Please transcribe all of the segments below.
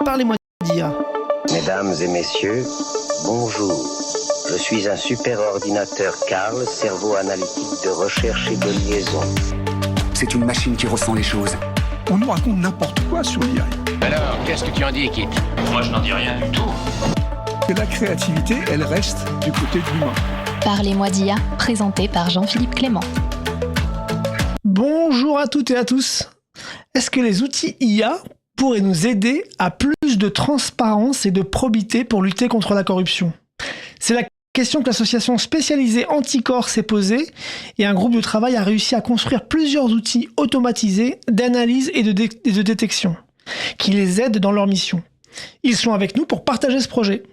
Parlez-moi d'IA. Mesdames et messieurs, bonjour. Je suis un super ordinateur Karl, cerveau analytique de recherche et de liaison. C'est une machine qui ressent les choses. On nous raconte n'importe quoi sur l'IA. Alors, qu'est-ce que tu en dis, Kit? Moi, je n'en dis rien du tout. Et la créativité, elle reste du côté de l'humain. Parlez-moi d'IA, présenté par Jean-Philippe Clément. Bonjour à toutes et à tous. Est-ce que les outils IA pourraient nous aider à plus de transparence et de probité pour lutter contre la corruption? C'est la question que l'association spécialisée Anticorps s'est posée et un groupe de travail a réussi à construire plusieurs outils automatisés d'analyse et de détection qui les aident dans leur mission. Ils sont avec nous pour partager ce projet.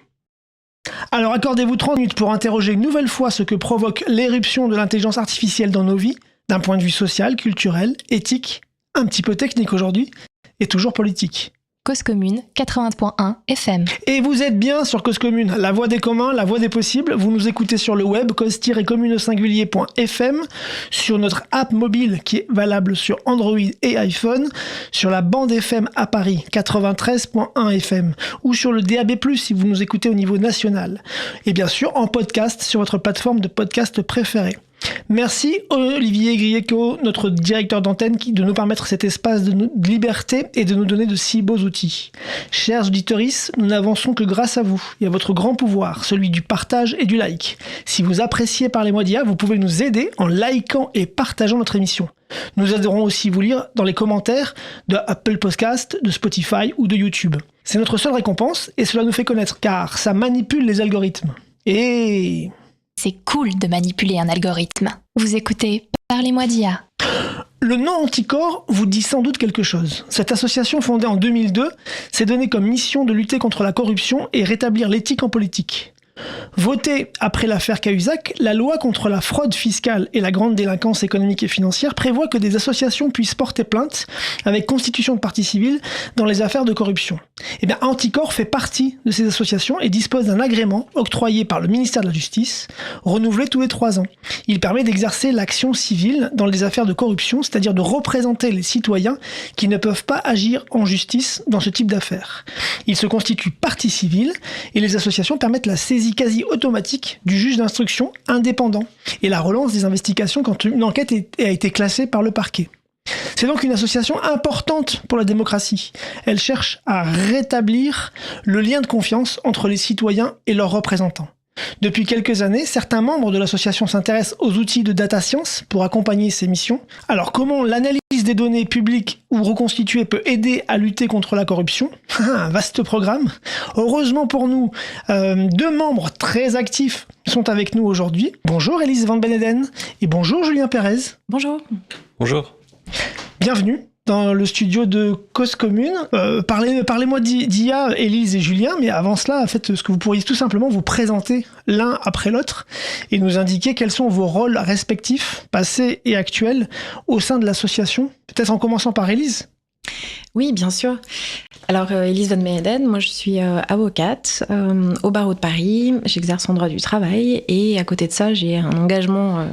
Alors accordez-vous 30 minutes pour interroger une nouvelle fois ce que provoque l'éruption de l'intelligence artificielle dans nos vies, d'un point de vue social, culturel, éthique, un petit peu technique aujourd'hui, et toujours politique. Cause Commune 80.1 FM. Et vous êtes bien sur Cause Commune, la voix des communs, la voix des possibles. Vous nous écoutez sur le web, cause-commune-au-singulier.fm, sur notre app mobile qui est valable sur Android et iPhone, sur la bande FM à Paris, 93.1 FM, ou sur le DAB+, si vous nous écoutez au niveau national. Et bien sûr, en podcast sur votre plateforme de podcast préférée. Merci Olivier Grieco, notre directeur d'antenne, de nous permettre cet espace de liberté et de nous donner de si beaux outils. Chers auditeurs, nous n'avançons que grâce à vous et à votre grand pouvoir, celui du partage et du like. Si vous appréciez Parlez-moi d'IA, vous pouvez nous aider en likant et partageant notre émission. Nous aiderons aussi vous lire dans les commentaires de Apple Podcast, de Spotify ou de YouTube. C'est notre seule récompense et cela nous fait connaître car ça manipule les algorithmes. Et... c'est cool de manipuler un algorithme. Vous écoutez Parlez-moi d'IA. Le nom Anticorps vous dit sans doute quelque chose. Cette association fondée en 2002 s'est donnée comme mission de lutter contre la corruption et rétablir l'éthique en politique. Votée après l'affaire Cahuzac, la loi contre la fraude fiscale et la grande délinquance économique et financière prévoit que des associations puissent porter plainte avec constitution de partie civile dans les affaires de corruption. Eh bien, Anticorps fait partie de ces associations et dispose d'un agrément octroyé par le ministère de la Justice, renouvelé tous les 3 ans. Il permet d'exercer l'action civile dans les affaires de corruption, c'est-à-dire de représenter les citoyens qui ne peuvent pas agir en justice dans ce type d'affaires. Il se constitue partie civile et les associations permettent la saisie quasi automatique du juge d'instruction indépendant et la relance des investigations quand une enquête a été classée par le parquet. C'est donc une association importante pour la démocratie. Elle cherche à rétablir le lien de confiance entre les citoyens et leurs représentants. Depuis quelques années, certains membres de l'association s'intéressent aux outils de data science pour accompagner ces missions. Alors, comment l'analyse des données publiques ou reconstituées peut aider à lutter contre la corruption? Un vaste programme. Heureusement pour nous, 2 membres très actifs sont avec nous aujourd'hui. Bonjour Élise Van Beneden et bonjour Julien Pérez. Bonjour. Bonjour. Bienvenue dans le studio de Cause Commune. Parlez-moi d'IA, Élise et Julien, mais avant cela, faites ce que vous pourriez tout simplement vous présenter l'un après l'autre et nous indiquer quels sont vos rôles respectifs, passés et actuels, au sein de l'association. Peut-être en commençant par Élise. Oui, bien sûr. Alors, Élise Van Beneden, moi je suis avocate au barreau de Paris, j'exerce en droit du travail et à côté de ça, j'ai un engagement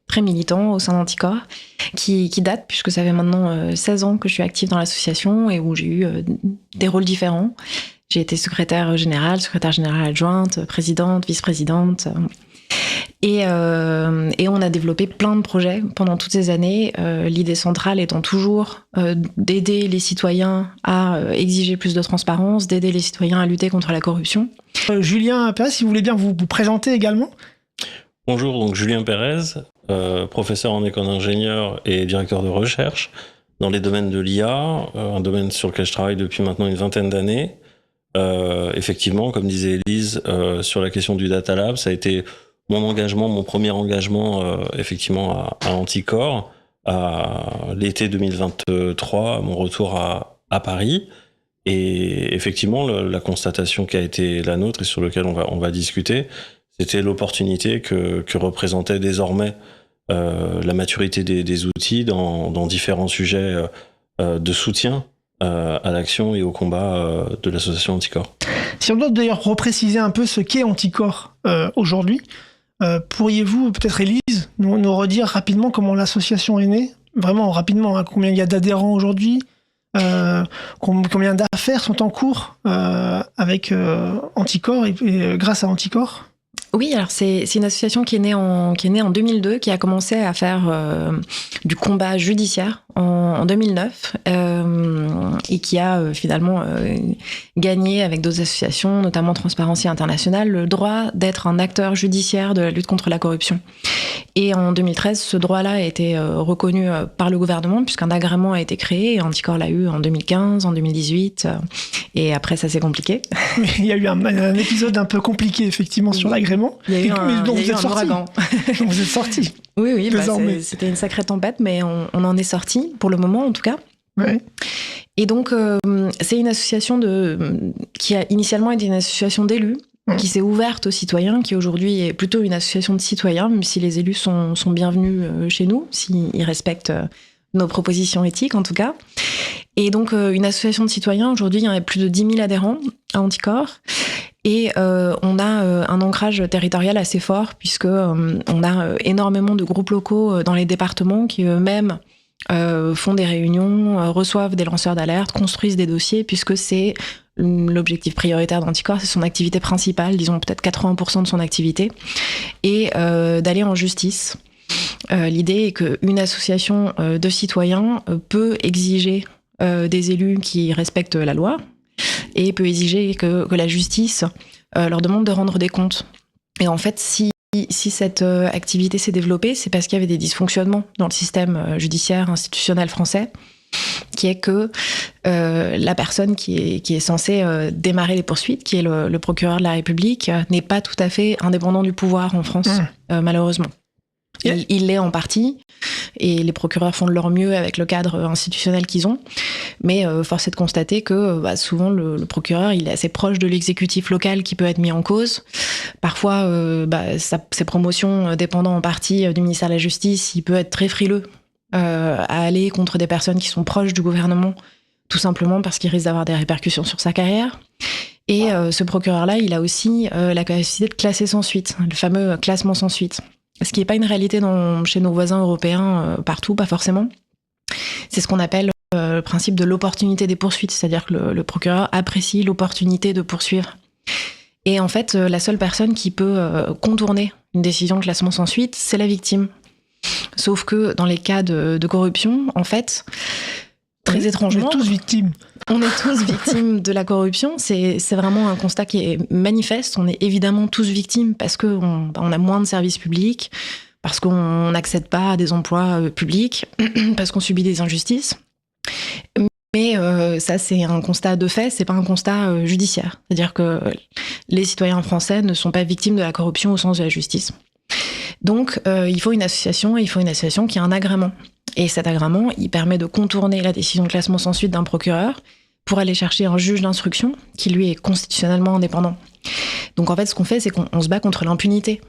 très militant au sein d'Anticorps qui date, puisque ça fait maintenant 16 ans que je suis active dans l'association et où j'ai eu des rôles différents. J'ai été secrétaire générale adjointe, présidente, vice-présidente. Et on a développé plein de projets pendant toutes ces années. L'idée centrale étant toujours d'aider les citoyens à exiger plus de transparence, d'aider les citoyens à lutter contre la corruption. Julien Pérez, si vous voulez bien vous présenter également. Bonjour, donc Julien Pérez, professeur en école d'ingénieur et directeur de recherche dans les domaines de l'IA, un domaine sur lequel je travaille depuis maintenant une 20aine d'années. Effectivement, comme disait Élise, sur la question du Data Lab, ça a été mon premier engagement effectivement à Anticorps, à l'été 2023, à mon retour à Paris. Et effectivement, la constatation qui a été la nôtre et sur laquelle on va discuter, c'était l'opportunité que représentait désormais la maturité des outils dans différents sujets de soutien à l'action et au combat de l'association Anticorps. Si on doit d'ailleurs repréciser un peu ce qu'est Anticorps aujourd'hui, pourriez-vous, peut-être Élise, nous redire rapidement comment l'association est née? Vraiment rapidement, hein, combien il y a d'adhérents aujourd'hui, Combien d'affaires sont en cours avec Anticorps et grâce à Anticorps ? Oui, alors c'est une association qui est née en 2002, qui a commencé à faire du combat judiciaire en 2009 et qui a finalement gagné avec d'autres associations, notamment Transparency International, le droit d'être un acteur judiciaire de la lutte contre la corruption. Et en 2013, ce droit-là a été reconnu par le gouvernement puisqu'un agrément a été créé et Anticorps l'a eu en 2015, en 2018 et après ça s'est compliqué. Il y a eu un épisode un peu compliqué effectivement sur l'agrément. Il y a eu un ouragan. Donc vous êtes sortis. Oui, c'était une sacrée tempête, mais on en est sortis, pour le moment en tout cas. Ouais. Et donc, c'est une association qui a initialement été une association d'élus, qui s'est ouverte aux citoyens, qui aujourd'hui est plutôt une association de citoyens, même si les élus sont bienvenus chez nous, s'ils respectent nos propositions éthiques en tout cas. Et donc, une association de citoyens, aujourd'hui, il y a plus de 10 000 adhérents à Anticorps. Et on a un ancrage territorial assez fort puisque on a énormément de groupes locaux dans les départements qui eux-mêmes font des réunions, reçoivent des lanceurs d'alerte, construisent des dossiers puisque c'est l'objectif prioritaire d'Anticorps, c'est son activité principale, disons peut-être 80% de son activité, et d'aller en justice. L'idée est qu'une association de citoyens peut exiger des élus qui respectent la loi, et peut exiger que la justice leur demande de rendre des comptes. Et en fait, si cette activité s'est développée, c'est parce qu'il y avait des dysfonctionnements dans le système judiciaire institutionnel français, qui est que la personne qui est censée démarrer les poursuites, qui est le procureur de la République, n'est pas tout à fait indépendant du pouvoir en France, malheureusement. Il l'est en partie, et les procureurs font de leur mieux avec le cadre institutionnel qu'ils ont, mais force est de constater que souvent le procureur il est assez proche de l'exécutif local qui peut être mis en cause. Parfois, ses promotions dépendant en partie du ministère de la Justice, il peut être très frileux à aller contre des personnes qui sont proches du gouvernement, tout simplement parce qu'il risque d'avoir des répercussions sur sa carrière. Et ce procureur-là, il a aussi la capacité de classer sans suite, le fameux classement sans suite. Ce qui n'est pas une réalité chez nos voisins européens partout, pas forcément. C'est ce qu'on appelle le principe de l'opportunité des poursuites, c'est-à-dire que le procureur apprécie l'opportunité de poursuivre. Et en fait, la seule personne qui peut contourner une décision de classement sans suite, c'est la victime. Sauf que dans les cas de corruption, en fait, très étrangement... On est tous victimes. On est tous victimes de la corruption. C'est vraiment un constat qui est manifeste. On est évidemment tous victimes parce qu'on a moins de services publics, parce qu'on n'accède pas à des emplois publics, parce qu'on subit des injustices. Mais ça, c'est un constat de fait, c'est pas un constat judiciaire. C'est-à-dire que les citoyens français ne sont pas victimes de la corruption au sens de la justice. Donc, il faut une association qui a un agrément. Et cet agrément, il permet de contourner la décision de classement sans suite d'un procureur pour aller chercher un juge d'instruction qui, lui, est constitutionnellement indépendant. Donc, en fait, ce qu'on fait, c'est qu'on se bat contre l'impunité.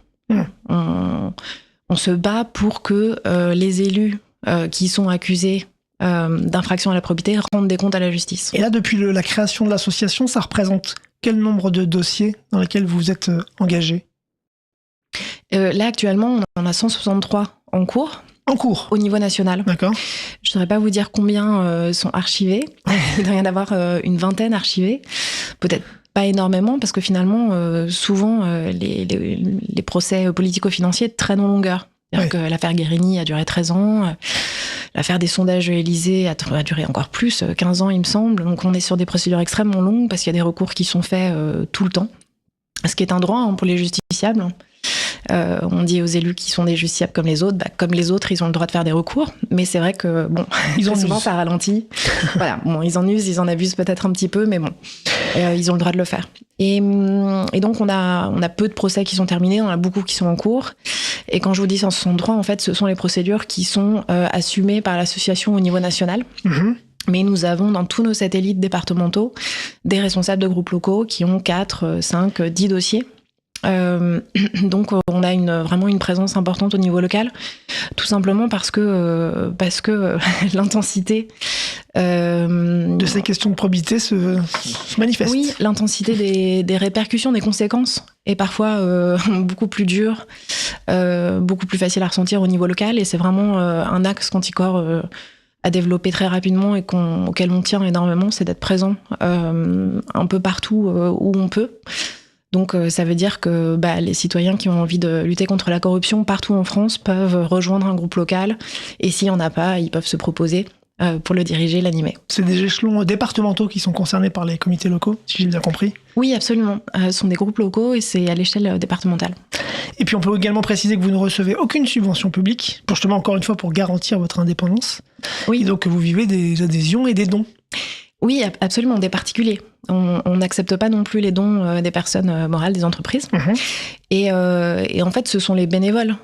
On se bat pour que les élus qui sont accusés d'infraction à la probité rendent des comptes à la justice. Et là, depuis la création de l'association, ça représente quel nombre de dossiers dans lesquels vous êtes engagé ? Là, actuellement, on en a 163 en cours. En cours. Au niveau national. D'accord. Je ne saurais pas vous dire combien sont archivés. Il doit y en avoir une vingtaine archivés. Peut-être pas énormément, parce que finalement, souvent, les procès politico-financiers traînent en longueur. C'est-à-dire que l'affaire Guérini a duré 13 ans. L'affaire des sondages Élysée a duré encore plus, 15 ans, il me semble. Donc on est sur des procédures extrêmement longues, parce qu'il y a des recours qui sont faits tout le temps. Ce qui est un droit pour les justiciables. On dit aux élus qui sont des justiciables comme les autres, comme les autres, ils ont le droit de faire des recours, mais c'est vrai que souvent ça ralentit. Voilà, ils en usent, ils en abusent peut-être un petit peu, mais ils ont le droit de le faire. Et donc on a peu de procès qui sont terminés, on a beaucoup qui sont en cours. Et quand je vous dis 163, en fait, ce sont les procédures qui sont assumées par l'association au niveau national. Mmh. Mais nous avons dans tous nos satellites départementaux des responsables de groupes locaux qui ont 4, 5, 10 dossiers. Donc on a vraiment une présence importante au niveau local, tout simplement parce que l'intensité de ces questions de probité se manifeste. Oui, l'intensité des répercussions, des conséquences est parfois beaucoup plus dure, beaucoup plus facile à ressentir au niveau local, et c'est vraiment un axe qu'Anticorps à développer très rapidement et auquel on tient énormément, c'est d'être présent un peu partout où on peut. Donc ça veut dire que les citoyens qui ont envie de lutter contre la corruption partout en France peuvent rejoindre un groupe local, et s'il n'y en a pas, ils peuvent se proposer pour le diriger, l'animer. C'est des échelons départementaux qui sont concernés par les comités locaux, si j'ai bien compris. Oui, absolument. Ce sont des groupes locaux et c'est à l'échelle départementale. Et puis on peut également préciser que vous ne recevez aucune subvention publique, pour justement, encore une fois, pour garantir votre indépendance. Oui. Et donc que vous vivez des adhésions et des dons. Oui, absolument, des particuliers. On n'accepte pas non plus les dons des personnes morales, des entreprises. Et en fait, ce sont les bénévoles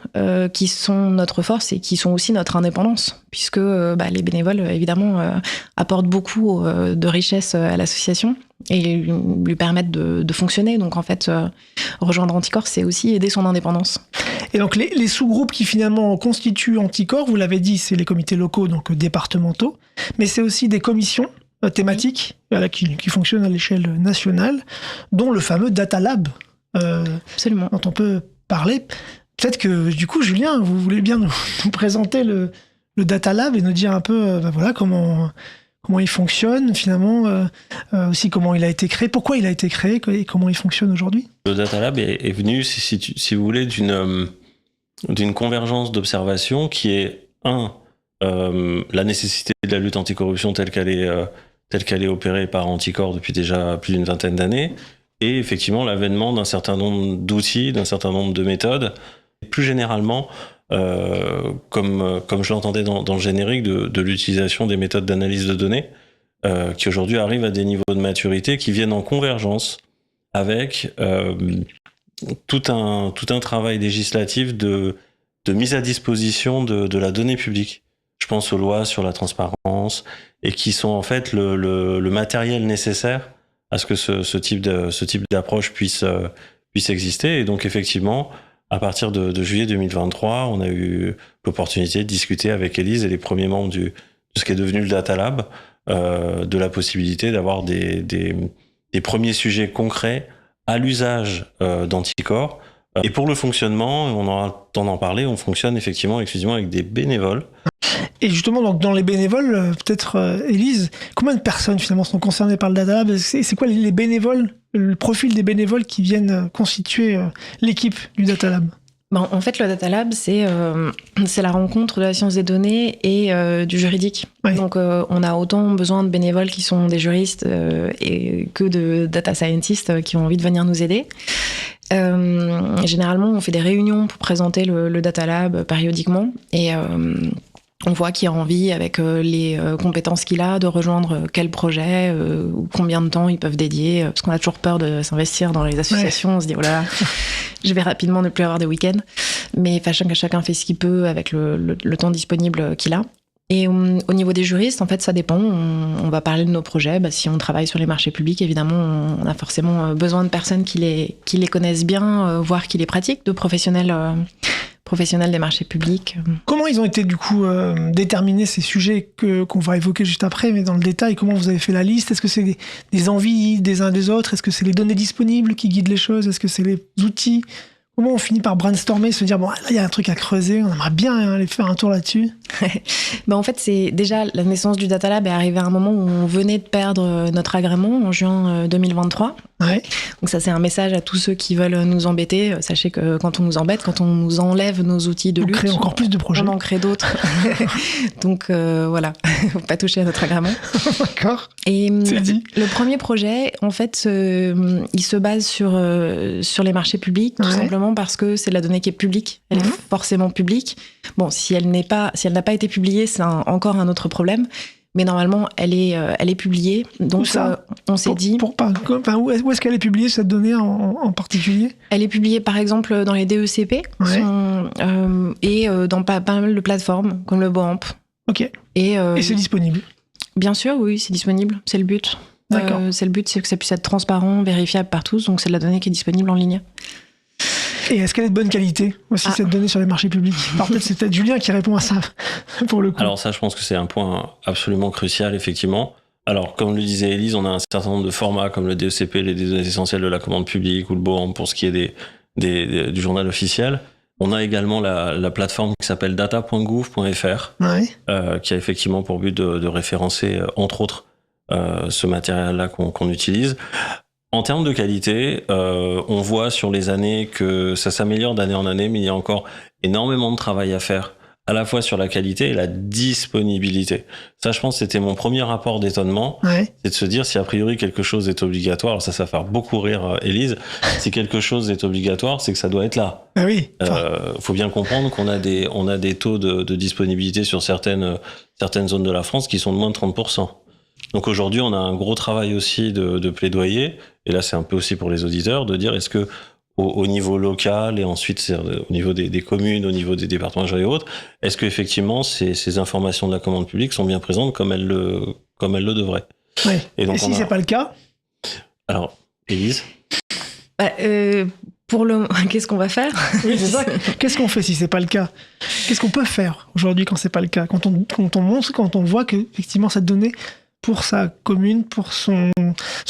qui sont notre force et qui sont aussi notre indépendance, puisque les bénévoles, évidemment, apportent beaucoup de richesse à l'association et lui permettent de fonctionner. Donc, en fait, rejoindre Anticorps, c'est aussi aider son indépendance. Et donc, les sous-groupes qui finalement constituent Anticorps, vous l'avez dit, c'est les comités locaux, donc départementaux, mais c'est aussi des commissions thématiques qui fonctionnent à l'échelle nationale, dont le fameux Data Lab, Absolument. dont on peut parler. Peut-être que, du coup, Julien, vous voulez bien nous présenter le Data Lab et nous dire un peu comment il fonctionne, finalement, aussi comment il a été créé, pourquoi il a été créé et comment il fonctionne aujourd'hui. Le Data Lab est venu, si vous voulez, d'une convergence d'observation qui est, la nécessité de la lutte anticorruption telle qu'elle est opérée par Anticorps depuis déjà plus d'une vingtaine d'années, et effectivement l'avènement d'un certain nombre d'outils, d'un certain nombre de méthodes, et plus généralement, comme je l'entendais dans le générique, de l'utilisation des méthodes d'analyse de données, qui aujourd'hui arrivent à des niveaux de maturité qui viennent en convergence avec tout un travail législatif de mise à disposition de la donnée publique. Je pense aux lois sur la transparence, et qui sont en fait le matériel nécessaire à ce que ce type d'approche puisse exister. Et donc effectivement, à partir de juillet 2023, on a eu l'opportunité de discuter avec Élise et les premiers membres de ce qui est devenu le Data Lab, de la possibilité d'avoir des premiers sujets concrets à l'usage d'Anticorps. Et pour le fonctionnement, on aura le temps d'en parler, on fonctionne effectivement exclusivement avec des bénévoles. Et justement, donc, dans les bénévoles, peut-être, Élise, combien de personnes finalement sont concernées par le Data Lab ? C'est quoi les bénévoles, le profil des bénévoles qui viennent constituer l'équipe du Data Lab ? En fait, le Data Lab, c'est la rencontre de la science des données et du juridique. Oui. Donc, on a autant besoin de bénévoles qui sont des juristes que de data scientists qui ont envie de venir nous aider. Généralement, on fait des réunions pour présenter le Data Lab périodiquement, et on voit qui a envie, avec les compétences qu'il a, de rejoindre quel projet, ou combien de temps ils peuvent dédier, parce qu'on a toujours peur de s'investir dans les associations. Ouais. On se dit, oh là, je vais rapidement ne plus avoir de week-end. Mais chacun fait ce qu'il peut avec le temps disponible qu'il a. Et au niveau des juristes, en fait, ça dépend. On va parler de nos projets. Si on travaille sur les marchés publics, évidemment, on a forcément besoin de personnes qui les connaissent bien, voire qui les pratiquent, de professionnels des marchés publics. Comment ils ont été, du coup, déterminés, ces sujets qu'on va évoquer juste après, mais dans le détail, comment vous avez fait la liste ? Est-ce que c'est des envies des uns des autres ? Est-ce que c'est les données disponibles qui guident les choses ? Est-ce que c'est les outils ? Comment on finit par brainstormer, se dire, bon, là, il y a un truc à creuser, on aimerait bien aller faire un tour là-dessus? En fait, c'est déjà la naissance du Data Lab est arrivée à un moment où on venait de perdre notre agrément en juin 2023. Ouais. Donc ça, c'est un message à tous ceux qui veulent nous embêter. Sachez que quand on nous embête, quand on nous enlève nos outils de lutte, on crée encore plus de projets. On en crée d'autres. Donc voilà, faut pas toucher à notre agrément. D'accord. Et c'est dit. Le premier projet, en fait, il se base sur les marchés publics, tout simplement parce que c'est de la donnée qui est publique. Elle est forcément publique. Bon, si elle n'a pas été publiée, c'est encore un autre problème. Mais normalement, elle est publiée. Donc, on s'est dit... où est-ce qu'elle est publiée, cette donnée en particulier ? Elle est publiée, par exemple, dans les DECP et dans pas mal de plateformes, comme le BOAMP. Ok. Et c'est disponible ? Bien sûr, oui, c'est disponible. C'est le but. D'accord. C'est le but, c'est que ça puisse être transparent, vérifiable par tous. Donc, c'est de la donnée qui est disponible en ligne. Et est-ce qu'elle est de bonne qualité aussi, cette donnée sur les marchés publics ? Alors peut-être c'est peut-être Julien qui répond à ça, pour le coup. Alors ça, je pense que c'est un point absolument crucial, effectivement. Alors, comme le disait Élise, on a un certain nombre de formats comme le DECP, les données essentielles de la commande publique, ou le BOAMP pour ce qui est du journal officiel. On a également la plateforme qui s'appelle data.gouv.fr, qui a effectivement pour but de référencer, entre autres, ce matériel-là qu'on utilise. En termes de qualité, on voit sur les années que ça s'améliore d'année en année, mais il y a encore énormément de travail à faire, à la fois sur la qualité et la disponibilité. Ça, je pense, c'était mon premier rapport d'étonnement, c'est de se dire si a priori quelque chose est obligatoire. Alors ça va faire beaucoup rire Élise. Si quelque chose est obligatoire, c'est que ça doit être là. Ah oui. Faut bien comprendre qu'on a des taux de disponibilité sur certaines zones de la France qui sont de moins de 30%. Donc aujourd'hui, on a un gros travail aussi de plaidoyer, et là c'est un peu aussi pour les auditeurs, de dire est-ce que au niveau local et ensuite au niveau des communes, au niveau des départements et autres, est-ce que effectivement ces informations de la commande publique sont bien présentes comme elles le devraient. Et donc si c'est pas le cas? Alors, Élise? Qu'est-ce qu'on va faire? Oui, c'est ça. Qu'est-ce qu'on fait si c'est pas le cas? Qu'est-ce qu'on peut faire aujourd'hui quand c'est pas le cas? Quand on voit que effectivement cette donnée pour sa commune, pour son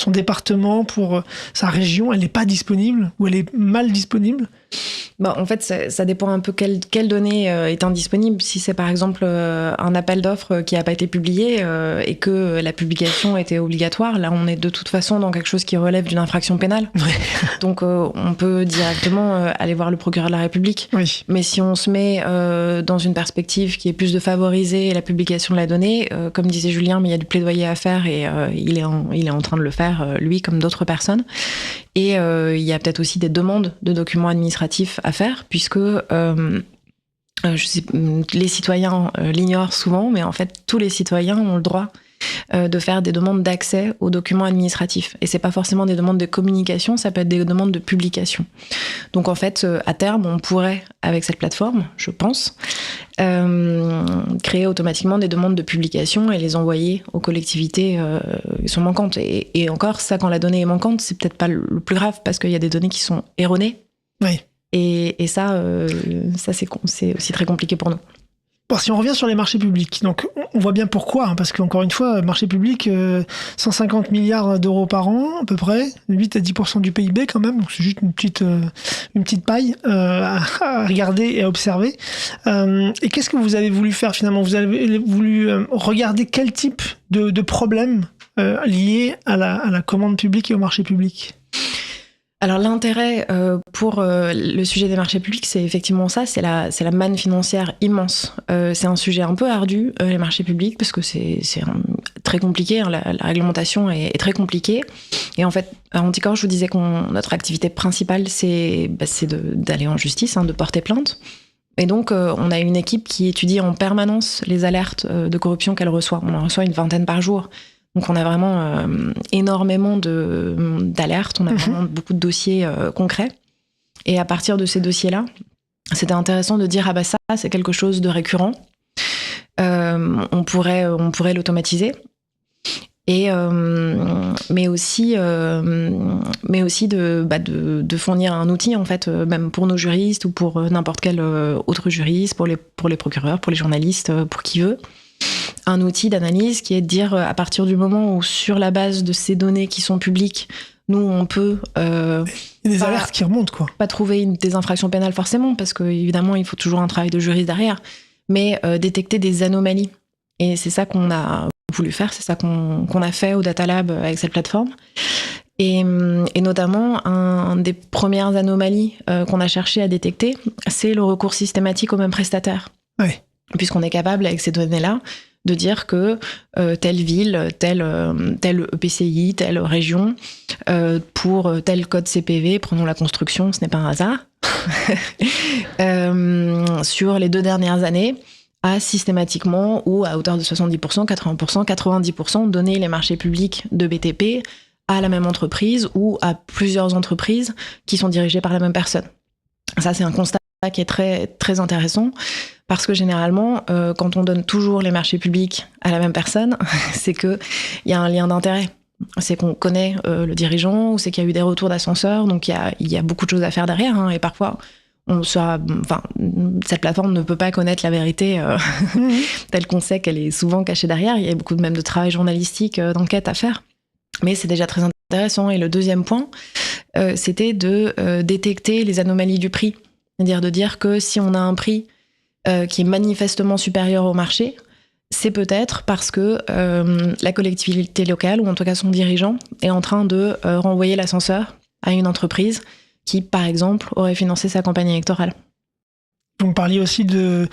département, pour sa région, elle n'est pas disponible ou elle est mal disponible? En fait, ça dépend un peu quelle donnée est indisponible. Si c'est par exemple un appel d'offres qui n'a pas été publié et que la publication était obligatoire, là on est de toute façon dans quelque chose qui relève d'une infraction pénale. Donc on peut directement aller voir le procureur de la République. Mais si on se met dans une perspective qui est plus de favoriser la publication de la donnée, comme disait Julien, mais il y a du plaidoyer à faire et il est en train de le faire, lui comme d'autres personnes. Et il y a peut-être aussi des demandes de documents administratifs à faire, puisque les citoyens l'ignorent souvent, mais en fait, tous les citoyens ont le droit de faire des demandes d'accès aux documents administratifs. Et c'est pas forcément des demandes de communication, ça peut être des demandes de publication. Donc en fait, à terme, on pourrait, avec cette plateforme, je pense, créer automatiquement des demandes de publication et les envoyer aux collectivités qui sont manquantes. Et encore, ça, quand la donnée est manquante, c'est peut-être pas le plus grave, parce qu'il y a des données qui sont erronées. Et ça, c'est aussi très compliqué pour nous. Bon, si on revient sur les marchés publics, donc on voit bien pourquoi, parce qu'encore une fois, marché public, 150 milliards d'euros par an, à peu près, 8 à 10% du PIB quand même, donc c'est juste une petite paille à regarder et à observer. Et qu'est-ce que vous avez voulu faire finalement? Vous avez voulu regarder quel type de problèmes liés à la commande publique et au marché public? Alors l'intérêt pour le sujet des marchés publics, c'est effectivement ça, c'est la manne financière immense. C'est un sujet un peu ardu, les marchés publics, parce que c'est très compliqué, hein, la réglementation est très compliquée. Et en fait, à Anticor, je vous disais que notre activité principale, c'est d'aller en justice, hein, de porter plainte. Et donc, on a une équipe qui étudie en permanence les alertes de corruption qu'elle reçoit. On en reçoit une 20aine par jour. Donc on a vraiment énormément d'alertes, on a vraiment beaucoup de dossiers concrets. Et à partir de ces dossiers-là, c'était intéressant de dire ça, c'est quelque chose de récurrent. On pourrait l'automatiser. Mais aussi de fournir un outil, en fait, même pour nos juristes ou pour n'importe quel autre juriste, pour les procureurs, pour les journalistes, pour qui veut. Un outil d'analyse qui est de dire, à partir du moment où, sur la base de ces données qui sont publiques, nous, on peut... Il y a des alertes qui remontent, quoi. Pas trouver des infractions pénales, forcément, parce qu'évidemment, il faut toujours un travail de juriste derrière, mais détecter des anomalies. Et c'est ça qu'on a voulu faire, c'est ça qu'on a fait au Data Lab avec cette plateforme. Et notamment, une des premières anomalies qu'on a cherché à détecter, c'est le recours systématique au même prestataire. Puisqu'on est capable, avec ces données-là, de dire que telle ville, tel EPCI, telle région, pour tel code CPV, prenons la construction, ce n'est pas un hasard, sur les 2 dernières années, a systématiquement, ou à hauteur de 70%, 80%, 90%, donné les marchés publics de BTP à la même entreprise ou à plusieurs entreprises qui sont dirigées par la même personne. Ça, c'est un constat qui est très, très intéressant, parce que généralement, quand on donne toujours les marchés publics à la même personne, c'est qu'il y a un lien d'intérêt. C'est qu'on connaît le dirigeant, ou c'est qu'il y a eu des retours d'ascenseur, donc il y a beaucoup de choses à faire derrière, hein, et parfois, cette plateforme ne peut pas connaître la vérité telle qu'on sait qu'elle est souvent cachée derrière. Il y a beaucoup même de travail journalistique, d'enquête à faire. Mais c'est déjà très intéressant. Et le deuxième point, c'était de détecter les anomalies du prix. C'est-à-dire de dire que si on a un prix qui est manifestement supérieur au marché, c'est peut-être parce que la collectivité locale, ou en tout cas son dirigeant, est en train de renvoyer l'ascenseur à une entreprise qui, par exemple, aurait financé sa campagne électorale. Vous me parliez aussi du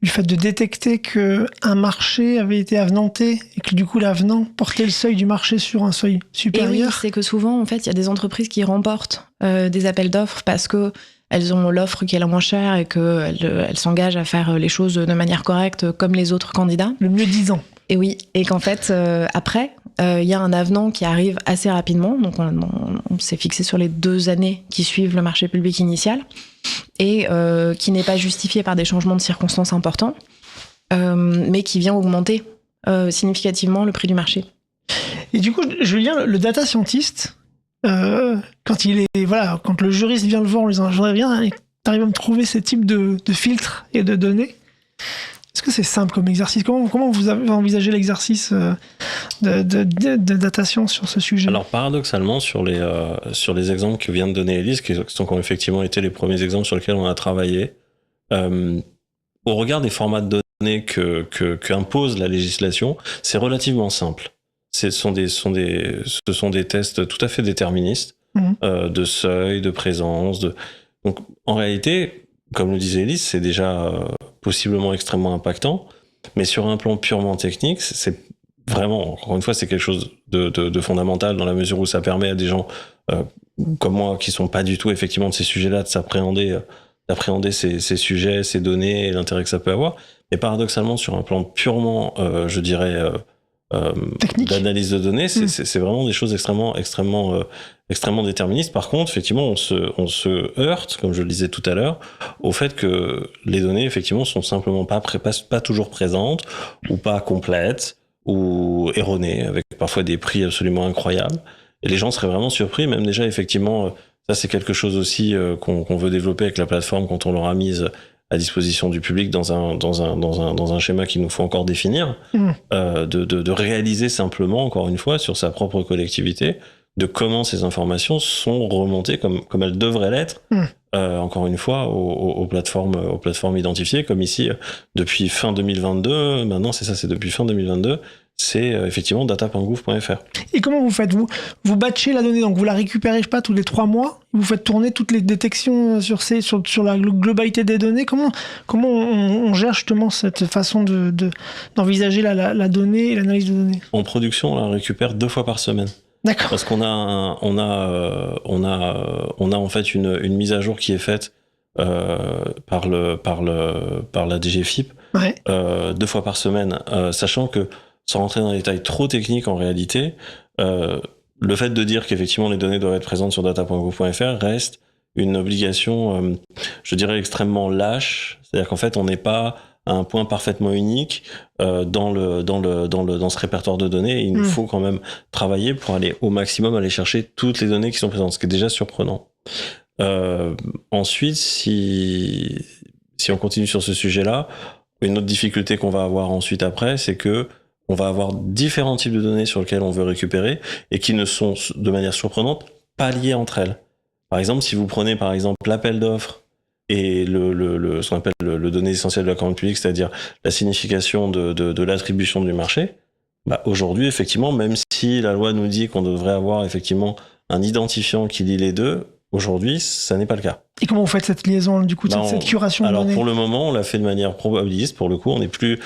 fait de détecter qu'un marché avait été avenanté et que du coup l'avenant portait le seuil du marché sur un seuil supérieur. Et oui, c'est que souvent, en fait, il y a des entreprises qui remportent des appels d'offres parce qu'elles ont l'offre qui est la moins chère et qu'elles s'engagent à faire les choses de manière correcte comme les autres candidats. Le mieux disant. Et oui, et qu'en fait, après, il y a un avenant qui arrive assez rapidement. Donc on s'est fixé sur les 2 années qui suivent le marché public initial et qui n'est pas justifié par des changements de circonstances importants, mais qui vient augmenter significativement le prix du marché. Et du coup, Julien, le data scientist, quand le juriste vient le voir en lui disant « j'aurais bien, t'arrives à me trouver ces types de filtres et de données », est-ce que c'est simple comme exercice ? Comment vous avez envisagé l'exercice de datation sur ce sujet ? Alors paradoxalement, sur les exemples que vient de donner Élise, qui ont effectivement été les premiers exemples sur lesquels on a travaillé, au regard des formats de données qu'impose la législation, c'est relativement simple. Ce sont des tests tout à fait déterministes, de seuil, de présence. Donc en réalité, comme le disait Élise, c'est déjà possiblement extrêmement impactant, mais sur un plan purement technique, c'est vraiment, encore une fois, c'est quelque chose de fondamental dans la mesure où ça permet à des gens comme moi qui sont pas du tout effectivement de ces sujets-là d'appréhender ces sujets, ces données et l'intérêt que ça peut avoir. Mais paradoxalement, sur un plan purement, je dirais, d'analyse de données, c'est vraiment des choses extrêmement déterministes. Par contre, effectivement, on se heurte, comme je le disais tout à l'heure, au fait que les données, effectivement, sont simplement pas toujours présentes, ou pas complètes, ou erronées, avec parfois des prix absolument incroyables. Et les gens seraient vraiment surpris, même déjà, effectivement, ça c'est quelque chose aussi qu'on veut développer avec la plateforme quand on l'aura mise à disposition du public dans un schéma qu'il nous faut encore définir, de réaliser simplement, encore une fois, sur sa propre collectivité, de comment ces informations sont remontées comme elles devraient l'être, encore une fois, aux plateformes identifiées, comme ici, depuis fin 2022, maintenant c'est depuis fin 2022, c'est effectivement data.gouv.fr. Et comment vous faites ? Vous batchez la donnée, donc vous la récupérez, tous les 3 mois, vous faites tourner toutes les détections sur la globalité des données. Comment on gère justement cette façon d'envisager la donnée et l'analyse de données ? En production, on la récupère 2 fois par semaine. D'accord. Parce qu'on a en fait une mise à jour qui est faite par la DGFiP 2 fois par semaine, sachant que, sans rentrer dans les détails trop techniques en réalité, le fait de dire qu'effectivement les données doivent être présentes sur data.gouv.fr reste une obligation, je dirais, extrêmement lâche. C'est-à-dire qu'en fait, on n'est pas à un point parfaitement unique dans ce répertoire de données. Et il nous faut quand même travailler pour aller au maximum, aller chercher toutes les données qui sont présentes, ce qui est déjà surprenant. Ensuite, si on continue sur ce sujet-là, une autre difficulté qu'on va avoir ensuite après, c'est que on va avoir différents types de données sur lesquelles on veut récupérer et qui ne sont, de manière surprenante, pas liées entre elles. Par exemple, si vous prenez par exemple l'appel d'offres et ce qu'on appelle le donné essentiel de la commande publique, c'est-à-dire la signification de l'attribution du marché, aujourd'hui, effectivement, même si la loi nous dit qu'on devrait avoir effectivement un identifiant qui lie les deux, aujourd'hui, ça n'est pas le cas. Et comment vous faites cette liaison, du coup, cette curation de données ? Alors, pour le moment, on l'a fait de manière probabiliste. Pour le coup, on n'est plus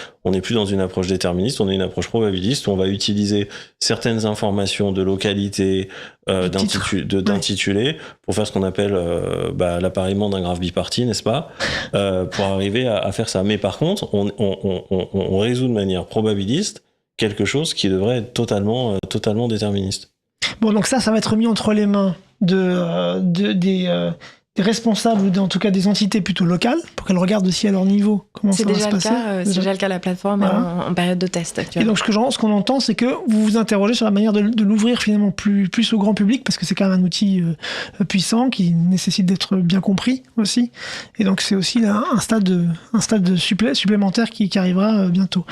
dans une approche déterministe, on est une approche probabiliste où on va utiliser certaines informations de localité, d'intitulé, pour faire ce qu'on appelle l'appariement d'un graphe biparti, n'est-ce pas, pour arriver à faire ça. Mais par contre, on résout de manière probabiliste quelque chose qui devrait être totalement déterministe. Bon, donc ça va être mis entre les mains des responsables, ou en tout cas des entités plutôt locales, pour qu'elles regardent aussi à leur niveau comment ça va se passer. C'est déjà le cas, la plateforme en période de test actuellement. Et donc ce qu'on entend, c'est que vous vous interrogez sur la manière de l'ouvrir finalement plus au grand public, parce que c'est quand même un outil puissant qui nécessite d'être bien compris aussi. Et donc c'est aussi un stade supplémentaire qui arrivera bientôt.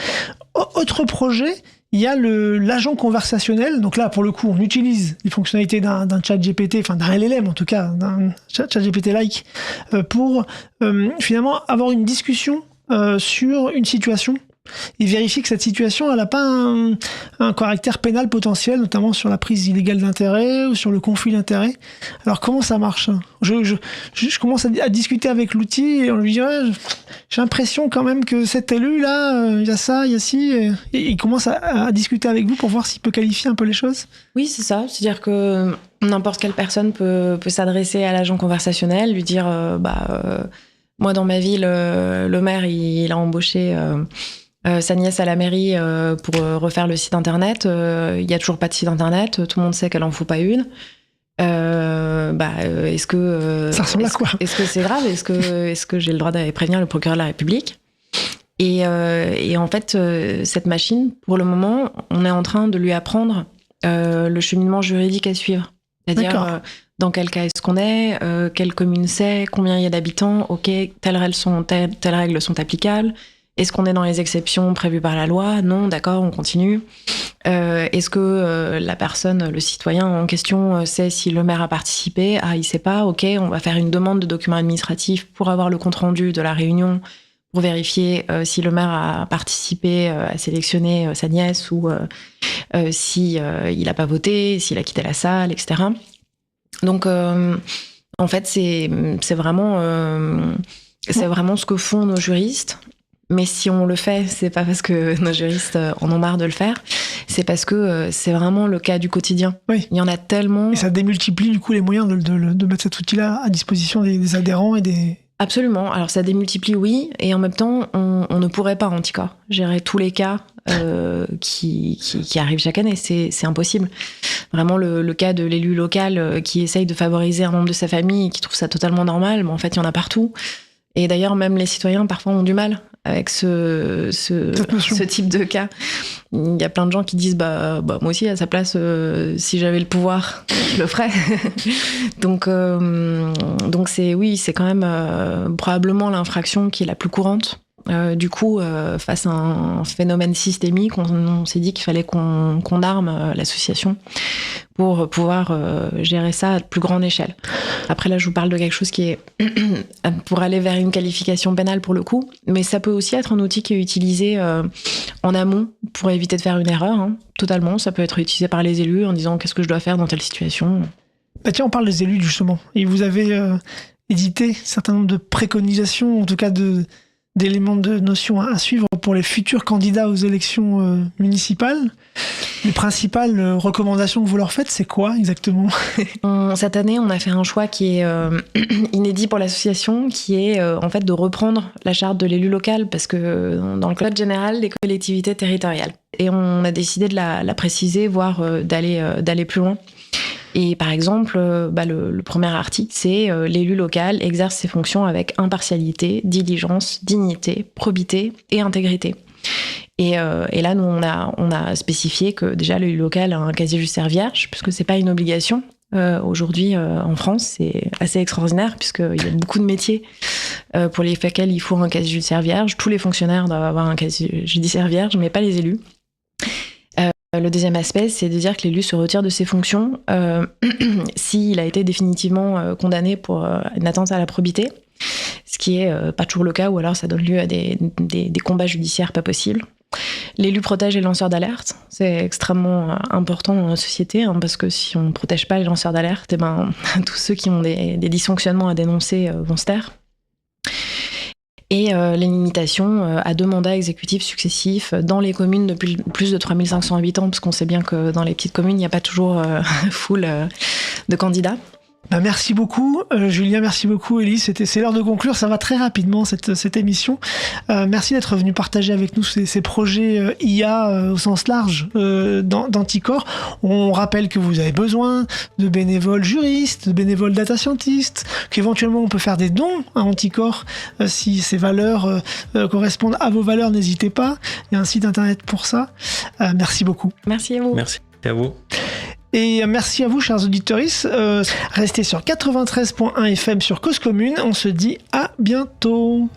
Autre projet, il y a l'agent conversationnel. Donc là, pour le coup, on utilise les fonctionnalités d'un chat GPT, enfin d'un LLM en tout cas, d'un chat GPT-like, pour finalement avoir une discussion sur une situation et vérifier que cette situation, elle n'a pas un caractère pénal potentiel, notamment sur la prise illégale d'intérêt ou sur le conflit d'intérêt. Alors comment ça marche ? Je commence à discuter avec l'outil et on lui dit j'ai l'impression quand même que cet élu là, il y a ça, il y a ci, et il commence à discuter avec vous pour voir s'il peut qualifier un peu les choses. Oui, c'est ça. C'est-à-dire que n'importe quelle personne peut s'adresser à l'agent conversationnel, lui dire moi dans ma ville, le maire il a embauché sa nièce à la mairie pour refaire le site internet. Il y a toujours pas de site internet. Tout le monde sait qu'elle en faut pas une. Est-ce que ça ressemble à quoi ? Est-ce que c'est grave ? Est-ce que j'ai le droit d'aller prévenir le procureur de la République ? Et en fait, cette machine, pour le moment, on est en train de lui apprendre le cheminement juridique à suivre. C'est-à-dire dans quel cas est-ce qu'on est, quelle commune c'est, combien il y a d'habitants, ok, telles règles sont applicables. Est-ce qu'on est dans les exceptions prévues par la loi ? Non, d'accord, on continue. Est-ce que la personne, le citoyen en question, sait si le maire a participé ? Ah, il sait pas, ok, on va faire une demande de documents administratifs pour avoir le compte-rendu de la réunion, pour vérifier si le maire a participé à sélectionner sa nièce ou si il a pas voté, s'il a quitté la salle, etc. Donc, en fait, c'est vraiment ce que font nos juristes. Mais si on le fait, c'est pas parce que nos juristes en ont marre de le faire, c'est parce que c'est vraiment le cas du quotidien. Oui. Il y en a tellement. Et ça démultiplie du coup les moyens de mettre cet outil-là à disposition des adhérents et des... Absolument. Alors ça démultiplie, oui, et en même temps, on ne pourrait pas, en tout cas, gérer tous les cas qui arrivent chaque année. C'est impossible. Vraiment, le cas de l'élu local qui essaye de favoriser un membre de sa famille et qui trouve ça totalement normal, mais en fait, il y en a partout. Et d'ailleurs, même les citoyens, parfois, ont du mal avec ce type de cas. Il y a plein de gens qui disent moi aussi, à sa place, si j'avais le pouvoir, je le ferais. Donc c'est quand même probablement l'infraction qui est la plus courante. Du coup, face à un phénomène systémique, on s'est dit qu'il fallait qu'on arme l'association pour pouvoir gérer ça à plus grande échelle. Après, là, je vous parle de quelque chose qui est pour aller vers une qualification pénale pour le coup, mais ça peut aussi être un outil qui est utilisé en amont pour éviter de faire une erreur, hein, totalement. Ça peut être utilisé par les élus en disant qu'est-ce que je dois faire dans telle situation. Tiens, on parle des élus, justement. Et vous avez édité un certain nombre de préconisations, en tout cas d'éléments de notions à suivre pour les futurs candidats aux élections municipales. Les principales recommandations que vous leur faites, c'est quoi exactement ? Cette année, on a fait un choix qui est inédit pour l'association, qui est en fait de reprendre la charte de l'élu local, parce que dans le code général des collectivités territoriales. Et on a décidé de la préciser, voire d'aller plus loin. Et par exemple, le premier article, c'est l'élu local exerce ses fonctions avec impartialité, diligence, dignité, probité et intégrité. Et là, nous, on a spécifié que déjà l'élu local a un casier judiciaire vierge, puisque c'est pas une obligation. Aujourd'hui, en France, c'est assez extraordinaire, puisqu'il y a beaucoup de métiers pour lesquels il faut un casier judiciaire vierge. Tous les fonctionnaires doivent avoir un casier judiciaire vierge, mais pas les élus. Le deuxième aspect, c'est de dire que l'élu se retire de ses fonctions s'il a été définitivement condamné pour une atteinte à la probité, ce qui est pas toujours le cas, ou alors ça donne lieu à des combats judiciaires pas possibles. L'élu protège les lanceurs d'alerte, c'est extrêmement important dans notre société, hein, parce que si on ne protège pas les lanceurs d'alerte, tous ceux qui ont des dysfonctionnements à dénoncer vont se taire. Et les limitations à 2 mandats exécutifs successifs dans les communes de plus de 3500 habitants, parce qu'on sait bien que dans les petites communes, il n'y a pas toujours full de candidats. Merci beaucoup, Julien, merci beaucoup, Élise. C'est l'heure de conclure, ça va très rapidement cette émission. Merci d'être venu partager avec nous ces projets IA au sens large d'Anticor. On rappelle que vous avez besoin de bénévoles juristes, de bénévoles data scientists, qu'éventuellement on peut faire des dons à Anticor si ces valeurs correspondent à vos valeurs, n'hésitez pas. Il y a un site internet pour ça. Merci beaucoup. Merci à vous. Merci à vous. Et merci à vous, chers auditeurs. Restez sur 93.1 FM sur Cause Commune. On se dit à bientôt.